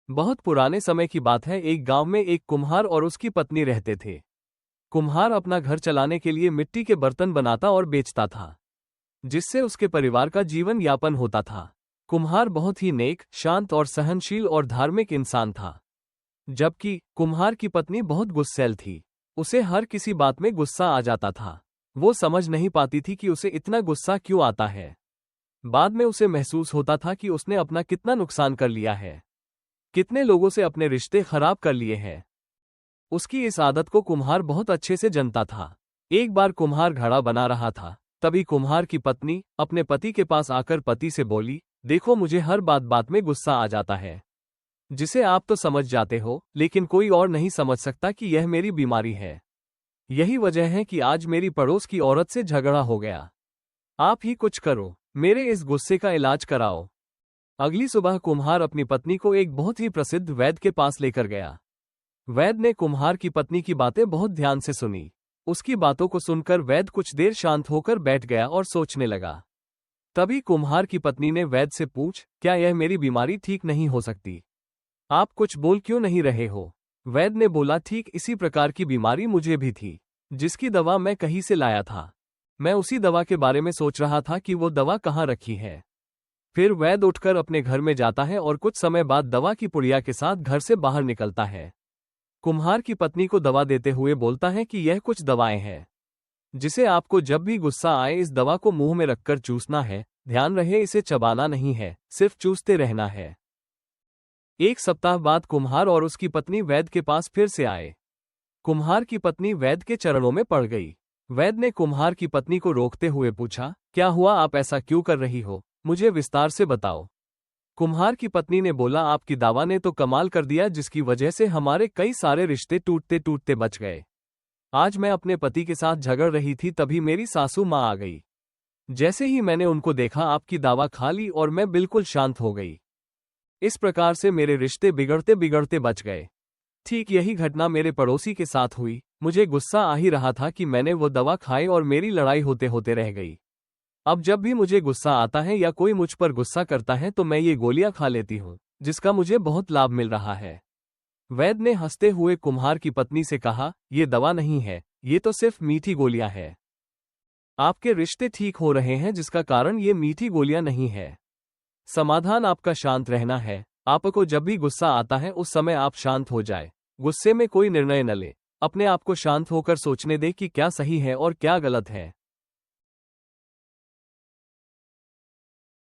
बहुत पुराने समय की बात है। एक गांव में एक कुम्हार और उसकी पत्नी रहते थे। कुम्हार अपना घर चलाने के लिए मिट्टी के बर्तन बनाता और बेचता था, जिससे उसके परिवार का जीवन यापन होता था। कुम्हार बहुत ही नेक, शांत और सहनशील और धार्मिक इंसान था, जबकि कुम्हार की पत्नी बहुत गुस्सैल थी। उसे हर किसी बात में गुस्सा आ जाता था। वो समझ नहीं पाती थी कि उसे इतना गुस्सा क्यों आता है। बाद में उसे महसूस होता था कि उसने अपना कितना नुकसान कर लिया है, कितने लोगों से अपने रिश्ते खराब कर लिए हैं। उसकी इस आदत को कुम्हार बहुत अच्छे से जानता था। एक बार कुम्हार घड़ा बना रहा था, तभी कुम्हार की पत्नी अपने पति के पास आकर पति से बोली, देखो मुझे हर बात बात में गुस्सा आ जाता है, जिसे आप तो समझ जाते हो, लेकिन कोई और नहीं समझ सकता कि यह मेरी बीमारी है। यही वजह है कि आज मेरी पड़ोस की औरत से झगड़ा हो गया। आप ही कुछ करो, मेरे इस गुस्से का इलाज कराओ। अगली सुबह कुम्हार अपनी पत्नी को एक बहुत ही प्रसिद्ध वैद्य के पास लेकर गया। वैद्य ने कुम्हार की पत्नी की बातें बहुत ध्यान से सुनी। उसकी बातों को सुनकर वैद्य कुछ देर शांत होकर बैठ गया और सोचने लगा। तभी कुम्हार की पत्नी ने वैद्य से पूछ, क्या यह मेरी बीमारी ठीक नहीं हो सकती? आप कुछ बोल क्यों नहीं रहे हो? वैद्य ने बोला, ठीक इसी प्रकार की बीमारी मुझे भी थी, जिसकी दवा मैं कहीं से लाया था। मैं उसी दवा के बारे में सोच रहा था कि वो दवा कहाँ रखी है। फिर वैद्य उठकर अपने घर में जाता है और कुछ समय बाद दवा की पुड़िया के साथ घर से बाहर निकलता है। कुम्हार की पत्नी को दवा देते हुए बोलता है कि यह कुछ दवाएं हैं, जिसे आपको जब भी गुस्सा आए इस दवा को मुंह में रखकर चूसना है। ध्यान रहे, इसे चबाना नहीं है, सिर्फ चूसते रहना है। एक सप्ताह बाद कुम्हार और उसकी पत्नी वैद्य के पास फिर से आए। कुम्हार की पत्नी वैद्य के चरणों में पड़ गई। वैद्य ने कुम्हार की पत्नी को रोकते हुए पूछा, क्या हुआ, आप ऐसा क्यों कर रही हो? मुझे विस्तार से बताओ। कुम्हार की पत्नी ने बोला, आपकी दवा ने तो कमाल कर दिया, जिसकी वजह से हमारे कई सारे रिश्ते टूटते टूटते बच गए। आज मैं अपने पति के साथ झगड़ रही थी, तभी मेरी सासू माँ आ गई। जैसे ही मैंने उनको देखा, आपकी दवा खा ली और मैं बिल्कुल शांत हो गई। इस प्रकार से मेरे रिश्ते बिगड़ते बिगड़ते बच गए। ठीक यही घटना मेरे पड़ोसी के साथ हुई। मुझे गुस्सा आ ही रहा था कि मैंने वो दवा खाई और मेरी लड़ाई होते होते रह गई। अब जब भी मुझे गुस्सा आता है या कोई मुझ पर गुस्सा करता है तो मैं ये गोलियां खा लेती हूँ, जिसका मुझे बहुत लाभ मिल रहा है। वैद्य ने हंसते हुए कुम्हार की पत्नी से कहा, ये दवा नहीं है, ये तो सिर्फ मीठी गोलियां है। आपके रिश्ते ठीक हो रहे हैं, जिसका कारण ये मीठी गोलियां नहीं है। समाधान आपका शांत रहना है। आपको जब भी गुस्सा आता है उस समय आप शांत हो जाए। गुस्से में कोई निर्णय न ले। अपने आप को शांत होकर सोचने दे कि क्या सही है और क्या गलत है।